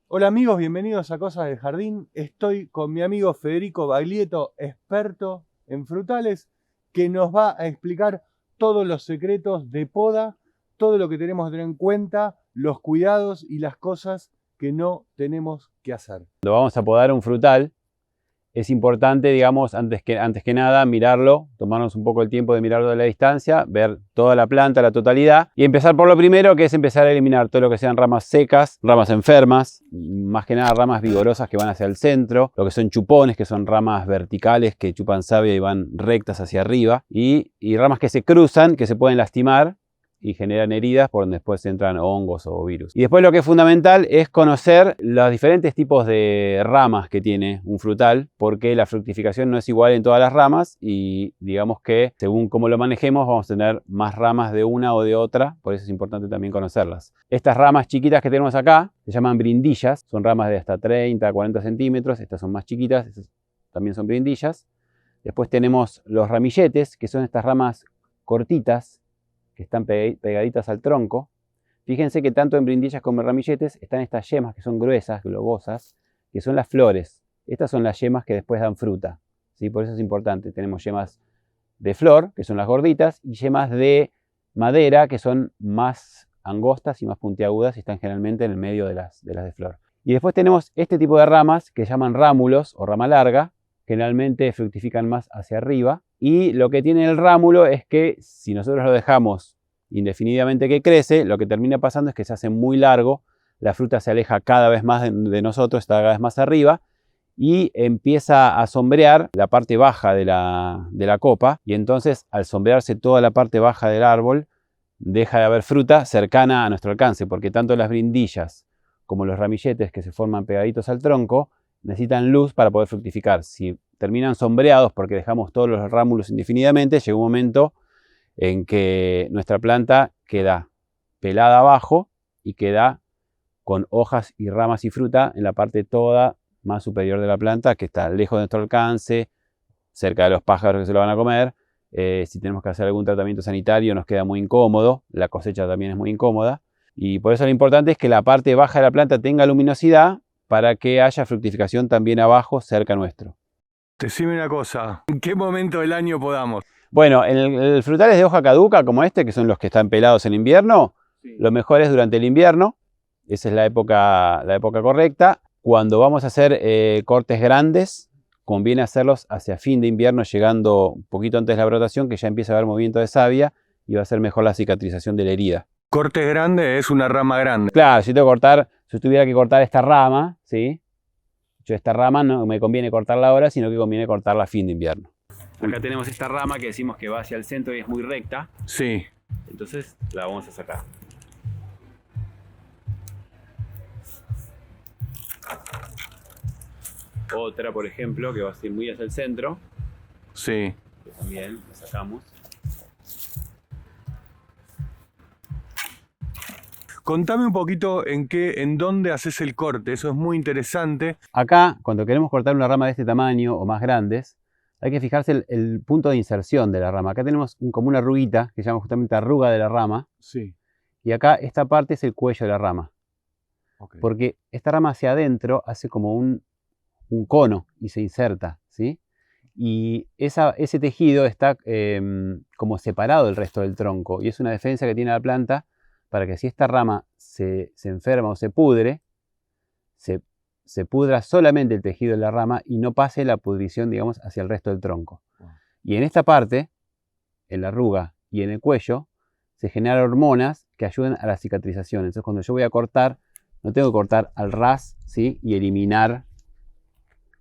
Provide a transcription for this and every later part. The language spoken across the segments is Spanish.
Hola amigos, bienvenidos a Cosas del Jardín. Estoy con mi amigo Federico Baglietto, experto en frutales, que nos va a explicar todos los secretos de poda, todo lo que tenemos que tener en cuenta, los cuidados y las cosas que no tenemos que hacer. Cuando vamos a podar un frutal, es importante, digamos, antes que nada, mirarlo, tomarnos un poco el tiempo de mirarlo de la distancia, ver toda la planta, la totalidad, y empezar por lo primero, que es empezar a eliminar todo lo que sean ramas secas, ramas enfermas, más que nada ramas vigorosas que van hacia el centro, lo que son chupones, que son ramas verticales que chupan savia y van rectas hacia arriba, y ramas que se cruzan, que se pueden lastimar y generan heridas por donde después entran hongos o virus. Y después lo que es fundamental es conocer los diferentes tipos de ramas que tiene un frutal, porque la fructificación no es igual en todas las ramas y digamos que según cómo lo manejemos vamos a tener más ramas de una o de otra, por eso es importante también conocerlas. Estas ramas chiquitas que tenemos acá se llaman brindillas, son ramas de hasta 30 a 40 centímetros, estas son más chiquitas, estas también son brindillas. Después tenemos los ramilletes, que son estas ramas cortitas, que están pegaditas al tronco. Fíjense que tanto en brindillas como en ramilletes están estas yemas que son gruesas, globosas, que son las flores. Estas son las yemas que después dan fruta, ¿sí? Por eso es importante. Tenemos yemas de flor, que son las gorditas, y yemas de madera, que son más angostas y más puntiagudas y están generalmente en el medio de las de flor. Y después tenemos este tipo de ramas que se llaman rámulos o rama larga, generalmente fructifican más hacia arriba. Y lo que tiene el rámulo es que si nosotros lo dejamos indefinidamente que crece, lo que termina pasando es que se hace muy largo, la fruta se aleja cada vez más de nosotros, está cada vez más arriba y empieza a sombrear la parte baja de la copa, y entonces al sombrearse toda la parte baja del árbol deja de haber fruta cercana a nuestro alcance, porque tanto las brindillas como los ramilletes que se forman pegaditos al tronco necesitan luz para poder fructificar. Si terminan sombreados porque dejamos todos los rámulos indefinidamente, llega un momento en que nuestra planta queda pelada abajo y queda con hojas y ramas y fruta en la parte toda más superior de la planta, que está lejos de nuestro alcance, cerca de los pájaros que se lo van a comer. Si tenemos que hacer algún tratamiento sanitario nos queda muy incómodo, la cosecha también es muy incómoda, y por eso lo importante es que la parte baja de la planta tenga luminosidad para que haya fructificación también abajo, cerca nuestro. Decime una cosa, ¿en qué momento del año podamos? Bueno, en el frutales de hoja caduca como este, que son los que están pelados en invierno, Sí. lo mejor es durante el invierno. Esa es la época correcta. Cuando vamos a hacer cortes grandes, conviene hacerlos hacia fin de invierno, llegando un poquito antes de la brotación, que ya empieza a haber movimiento de savia y va a ser mejor la cicatrización de la herida. Corte grande es una rama grande. Claro, si tuviera que cortar esta rama, ¿sí? Yo esta rama no me conviene cortarla ahora, sino que conviene cortarla a fin de invierno. Acá tenemos esta rama que decimos que va hacia el centro y es muy recta. Sí. Entonces la vamos a sacar. Otra, por ejemplo, que va a ir muy hacia el centro, Sí. que también la sacamos. Contame un poquito en dónde haces el corte, eso es muy interesante. Acá, cuando queremos cortar una rama de este tamaño o más grandes, hay que fijarse el punto de inserción de la rama. Acá tenemos como una arruguita que se llama justamente arruga de la rama. Sí. Y acá esta parte es el cuello de la rama. Okay. Porque esta rama hacia adentro hace como un cono y se inserta, ¿sí? Y ese tejido está como separado del resto del tronco, y es una defensa que tiene la planta para que si esta rama se enferma o se pudre, se pudra solamente el tejido de la rama y no pase la pudrición, digamos, hacia el resto del tronco. Wow. Y en esta parte, en la arruga y en el cuello, se generan hormonas que ayudan a la cicatrización. Entonces cuando yo voy a cortar, no tengo que cortar al ras, ¿sí? Y eliminar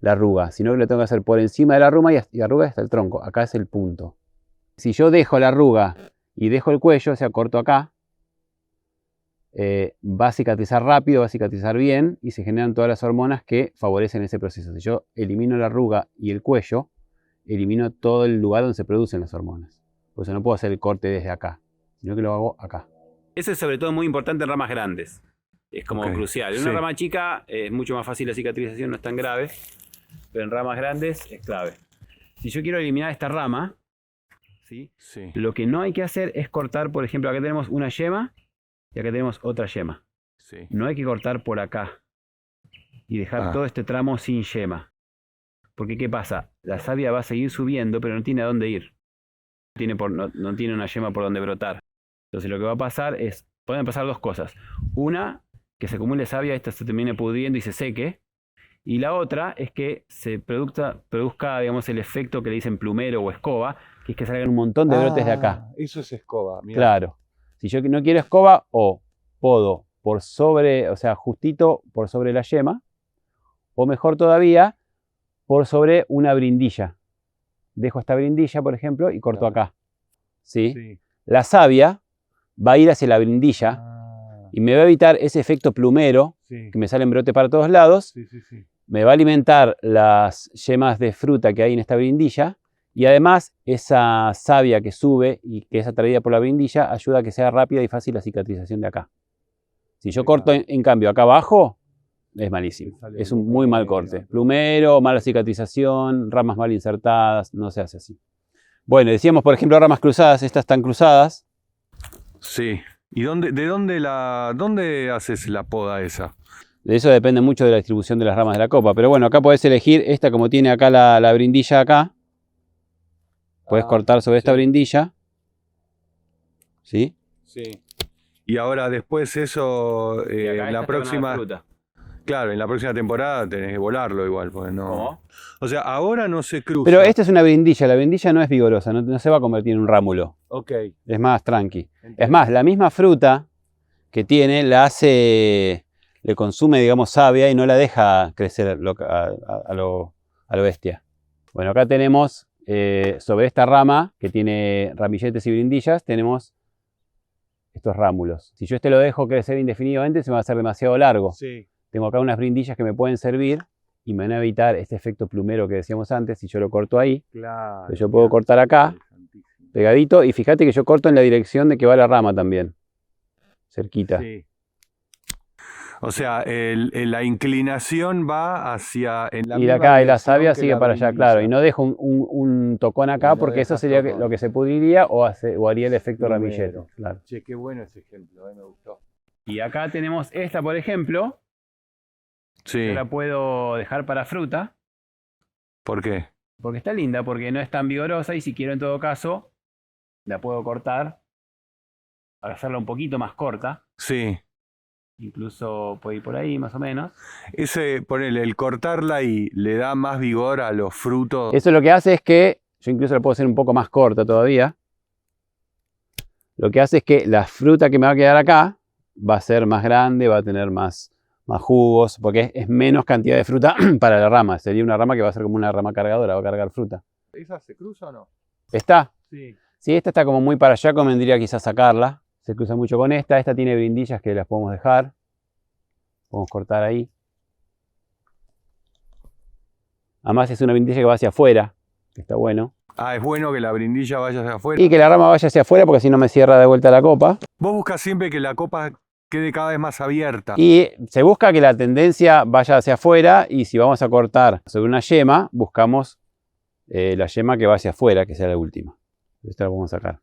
la arruga, sino que lo tengo que hacer por encima de la arruga y arruga hasta el tronco. Acá es el punto. Si yo dejo la arruga y dejo el cuello, o sea, corto acá, va a cicatrizar rápido, va a cicatrizar bien y se generan todas las hormonas que favorecen ese proceso. Si yo elimino la arruga y el cuello, elimino todo el lugar donde se producen las hormonas. Por eso no puedo hacer el corte desde acá, sino que lo hago acá. Eso es sobre todo muy importante en ramas grandes. Es como crucial. En una rama chica es mucho más fácil la cicatrización, no es tan grave. Pero en ramas grandes es clave. Si yo quiero eliminar esta rama, ¿sí? Sí. Lo que no hay que hacer es cortar, por ejemplo, acá tenemos una yema y acá tenemos otra yema. Sí. No hay que cortar por acá. y dejar todo este tramo sin yema. Porque ¿qué pasa? La savia va a seguir subiendo, pero no tiene a dónde ir. No tiene una yema por donde brotar. Entonces lo que va a pasar es, pueden pasar dos cosas. Una, que se acumule savia, esta se termine pudriendo y se seque. Y la otra es que se produzca, digamos, el efecto que le dicen plumero o escoba, que es que salgan un montón de brotes de acá. Eso es escoba, mirá. Claro. Si yo no quiero escoba, o podo por sobre, o sea, justito por sobre la yema, o mejor todavía, por sobre una brindilla. Dejo esta brindilla, por ejemplo, y corto acá. ¿Sí? Sí. La savia va a ir hacia la brindilla y me va a evitar ese efecto plumero, Sí. que me salen brote para todos lados. Sí, sí, sí. Me va a alimentar las yemas de fruta que hay en esta brindilla. Y además, esa savia que sube y que es atraída por la brindilla ayuda a que sea rápida y fácil la cicatrización de acá. Si yo corto, en cambio, acá abajo, es malísimo. Es un muy mal corte. Plumero, mala cicatrización, ramas mal insertadas, no se hace así. Bueno, decíamos, por ejemplo, ramas cruzadas. Estas están cruzadas. Sí. ¿Y dónde haces la poda esa? De eso depende mucho de la distribución de las ramas de la copa. Pero bueno, acá podés elegir esta, como tiene acá la brindilla acá. Podés cortar sobre esta brindilla. ¿Sí? Sí. Y ahora después eso, la próxima... Claro, en la próxima temporada tenés que volarlo igual, porque no... ¿Cómo? O sea, ahora no se cruza. Pero esta es una brindilla. La brindilla no es vigorosa, no se va a convertir en un rámulo. Ok. Es más tranqui. Es más, la misma fruta que tiene le consume, digamos, savia y no la deja crecer a lo bestia. Bueno, acá tenemos, sobre esta rama que tiene ramilletes y brindillas, tenemos estos rámulos. Si yo lo dejo crecer indefinidamente, se me va a hacer demasiado largo. Sí. Tengo acá unas brindillas que me pueden servir y me van a evitar este efecto plumero que decíamos antes. Si yo lo corto ahí, Claro. yo puedo cortar acá, pegadito, y fíjate que yo corto en la dirección de que va la rama también, cerquita. Sí. O sea, la inclinación va hacia... Y de acá, y la savia sigue para allá, claro. Y no dejo un tocón acá porque eso sería lo que se pudriría o haría el efecto ramillete. Claro. Che, qué bueno ese ejemplo, me gustó. Y acá tenemos esta, por ejemplo. Sí. Yo la puedo dejar para fruta. ¿Por qué? Porque está linda, porque no es tan vigorosa y si quiero en todo caso, la puedo cortar para hacerla un poquito más corta. Sí. Incluso puede ir por ahí, más o menos. Ponele, el cortarla ahí, ¿le da más vigor a los frutos? Eso lo que hace es que, yo incluso la puedo hacer un poco más corta todavía. Lo que hace es que la fruta que me va a quedar acá va a ser más grande, va a tener más jugos, porque es menos cantidad de fruta para la rama. Sería una rama que va a ser como una rama cargadora, va a cargar fruta. ¿Esa se cruza o no? ¿Está? Sí. Sí, esta está como muy para allá, convendría quizás sacarla. Se cruza mucho con esta. Esta tiene brindillas que las podemos dejar. Podemos cortar ahí. Además es una brindilla que va hacia afuera, que está bueno. Ah, es bueno que la brindilla vaya hacia afuera. Y que la rama vaya hacia afuera porque así no me cierra de vuelta la copa. Vos buscas siempre que la copa quede cada vez más abierta. Y se busca que la tendencia vaya hacia afuera y si vamos a cortar sobre una yema, buscamos la yema que va hacia afuera, que sea la última. Esta la podemos sacar.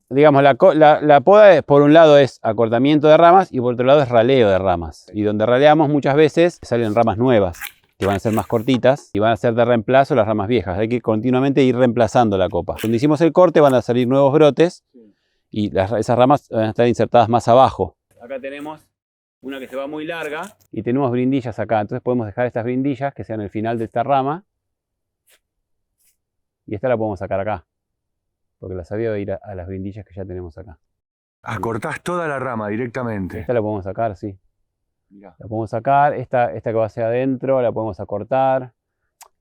Digamos, la poda por un lado es acortamiento de ramas y por otro lado es raleo de ramas. Y donde raleamos muchas veces salen ramas nuevas, que van a ser más cortitas y van a ser de reemplazo las ramas viejas. Hay que continuamente ir reemplazando la copa. Cuando hicimos el corte van a salir nuevos brotes y esas ramas van a estar insertadas más abajo. Acá tenemos una que se va muy larga y tenemos brindillas acá. Entonces podemos dejar estas brindillas que sean el final de esta rama y esta la podemos sacar acá. Porque la savia va a ir a las brindillas que ya tenemos acá. Ah, cortás toda la rama directamente. Esta la podemos sacar, sí. Mirá. La podemos sacar, esta que va hacia adentro la podemos acortar.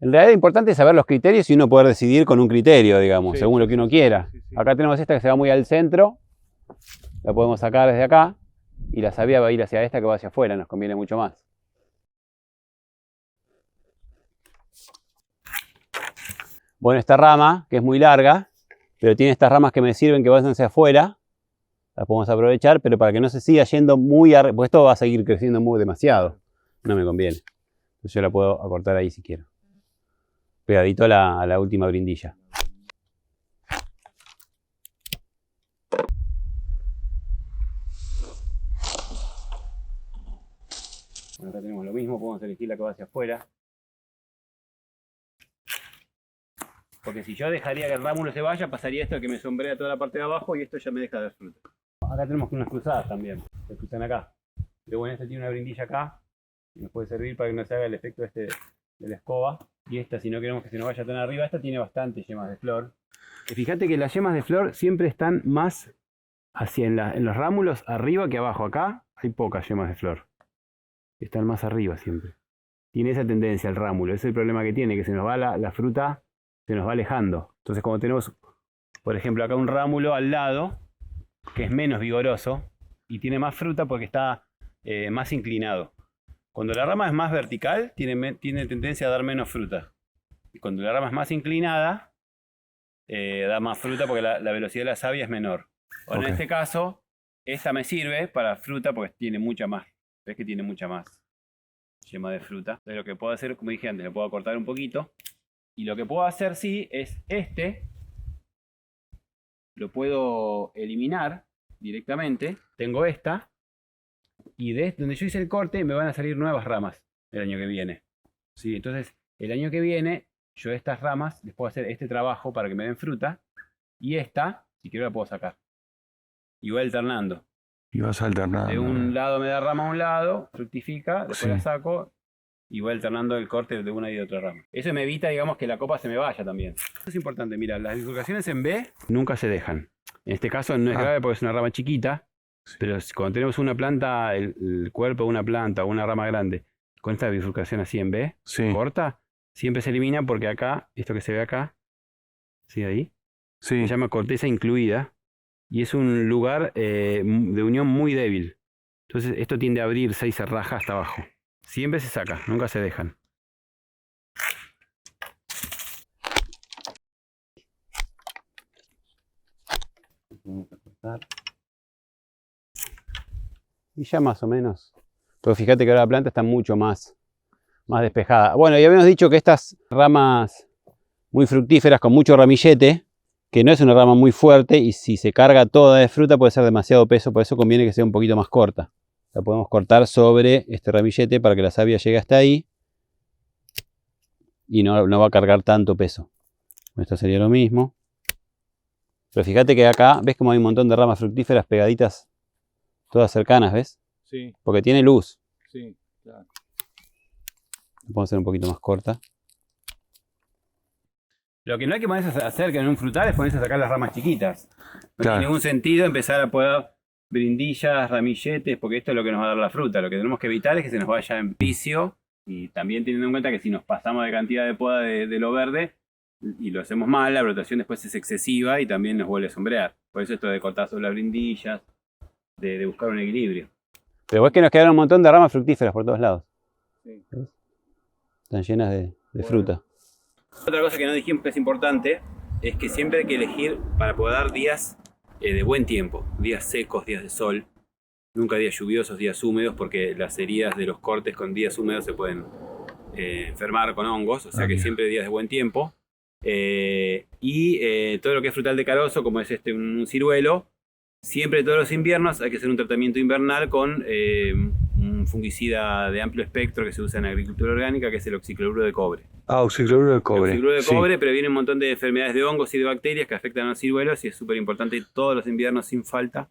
En realidad es importante saber los criterios y uno poder decidir con un criterio, digamos, Sí, según lo que uno quiera. sí. Acá tenemos esta que se va muy al centro, la podemos sacar desde acá y la savia va a ir hacia esta que va hacia afuera, nos conviene mucho más. Bueno, esta rama, que es muy larga, pero tiene estas ramas que me sirven que vayan hacia afuera, las podemos aprovechar, pero para que no se siga yendo muy arriba, porque esto va a seguir creciendo demasiado, no me conviene. Entonces yo la puedo acortar ahí si quiero. Pegadito a la última brindilla. Bueno, acá tenemos lo mismo, podemos elegir la que va hacia afuera. Porque si yo dejaría que el rámulo se vaya, pasaría esto que me sombrea toda la parte de abajo y esto ya me deja de dar fruta. Acá tenemos unas cruzadas también, se cruzan acá. Pero bueno, este tiene una brindilla acá, y nos puede servir para que no se haga el efecto este de la escoba. Y esta, si no queremos que se nos vaya tan arriba, esta tiene bastantes yemas de flor. Y fíjate que las yemas de flor siempre están más hacia en los rámulos arriba que abajo. Acá hay pocas yemas de flor. Están más arriba siempre. Tiene esa tendencia el rámulo, ese es el problema que tiene, que se nos va la fruta, se nos va alejando. Entonces, como tenemos, por ejemplo, acá un rámulo al lado, que es menos vigoroso, y tiene más fruta porque está más inclinado. Cuando la rama es más vertical, tiene tendencia a dar menos fruta. Y cuando la rama es más inclinada, da más fruta porque la velocidad de la savia es menor. Bueno, en este caso, esta me sirve para fruta porque tiene mucha más. ¿Ves que tiene mucha más yema de fruta? Entonces lo que puedo hacer, como dije antes, lo puedo cortar un poquito. Y lo que puedo hacer, sí, es lo puedo eliminar directamente. Tengo esta. Y de donde yo hice el corte me van a salir nuevas ramas el año que viene. ¿Sí? Entonces, el año que viene, yo estas ramas les puedo hacer este trabajo para que me den fruta. Y esta, si quiero, la puedo sacar. Y voy alternando. Y vas alternando. De un lado me da rama a un lado, fructifica, después la saco y voy alternando el corte de una y de otra rama. Eso me evita, digamos, que la copa se me vaya también. Eso es importante, mira, las bifurcaciones en B nunca se dejan. En este caso no es grave porque es una rama chiquita, pero cuando tenemos una planta, el cuerpo de una planta o una rama grande, con esta bifurcación así en B, corta, siempre se elimina porque acá, esto que se ve acá, ¿sí ahí? Se llama corteza incluida. Y es un lugar de unión muy débil. Entonces esto tiende a abrirse y se raja hasta abajo. Siempre se saca, nunca se dejan. Vamos a cortar. Y ya más o menos. Pero fíjate que ahora la planta está mucho más despejada. Bueno, ya habíamos dicho que estas ramas muy fructíferas con mucho ramillete, que no es una rama muy fuerte y si se carga toda de fruta puede ser demasiado peso, por eso conviene que sea un poquito más corta. La podemos cortar sobre este ramillete para que la savia llegue hasta ahí y no va a cargar tanto peso. Esto sería lo mismo. Pero fíjate que acá, ¿ves como hay un montón de ramas fructíferas pegaditas, todas cercanas, ves? Sí. Porque tiene luz. Sí, claro. La podemos hacer un poquito más corta. Lo que no hay que ponerse a hacer que en un frutal es ponerse a sacar las ramas chiquitas. No tiene ningún sentido empezar a poner brindillas, ramilletes, porque esto es lo que nos va a dar la fruta. Lo que tenemos que evitar es que se nos vaya en vicio. Y también teniendo en cuenta que si nos pasamos de cantidad de poda de lo verde y lo hacemos mal, la brotación después es excesiva y también nos vuelve a sombrear. Por eso esto de cortar sobre las brindillas, de buscar un equilibrio. Pero es que nos quedaron un montón de ramas fructíferas por todos lados. Sí. Están llenas de fruta. Otra cosa que no dijimos que es importante es que siempre hay que elegir para poder dar días de buen tiempo, días secos, días de sol, nunca días lluviosos, días húmedos, porque las heridas de los cortes con días húmedos se pueden enfermar con hongos, o sea que siempre días de buen tiempo. Todo lo que es frutal de carozo, como es un ciruelo, siempre todos los inviernos hay que hacer un tratamiento invernal con un fungicida de amplio espectro que se usa en agricultura orgánica, que es el oxicloruro de cobre. Oxicloruro de cobre. El oxicloruro de cobre previene un montón de enfermedades de hongos y de bacterias que afectan a los ciruelos y es súper importante todos los inviernos sin falta.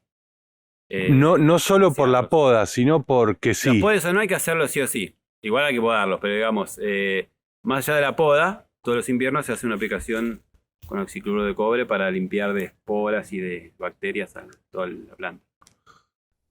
No solo por la poda, sino porque sí. Los podas no hay que hacerlo sí o sí. Igual hay que podarlos, pero digamos, más allá de la poda, todos los inviernos se hace una aplicación con oxicloruro de cobre para limpiar de esporas y de bacterias a toda la planta.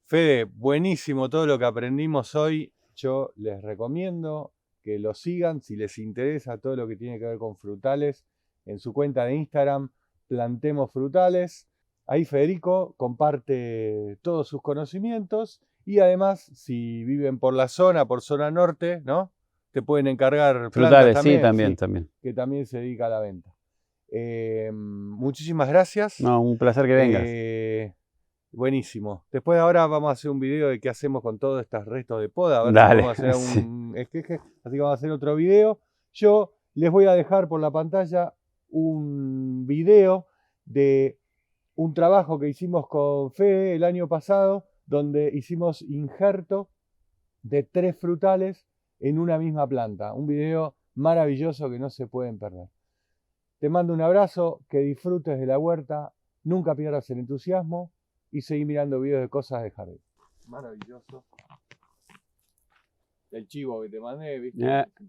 Fede, buenísimo todo lo que aprendimos hoy. Yo les recomiendo que lo sigan si les interesa todo lo que tiene que ver con frutales. En su cuenta de Instagram, Plantemos Frutales. Ahí Federico comparte todos sus conocimientos y además, si viven por la zona, por zona norte, ¿no? Te pueden encargar frutales también, también. Que también se dedica a la venta. Muchísimas gracias. No, un placer que vengas. Buenísimo. Después ahora vamos a hacer un video de qué hacemos con todos estos restos de poda. A ver Dale, si vamos a hacer un esqueje. Así que vamos a hacer otro video. Yo les voy a dejar por la pantalla un video de un trabajo que hicimos con Fede el año pasado, donde hicimos injerto de 3 frutales en una misma planta. Un video maravilloso que no se pueden perder. Te mando un abrazo, que disfrutes de la huerta, nunca pierdas el entusiasmo y seguí mirando videos de cosas de jardín. Maravilloso. El chivo que te mandé, ¿viste?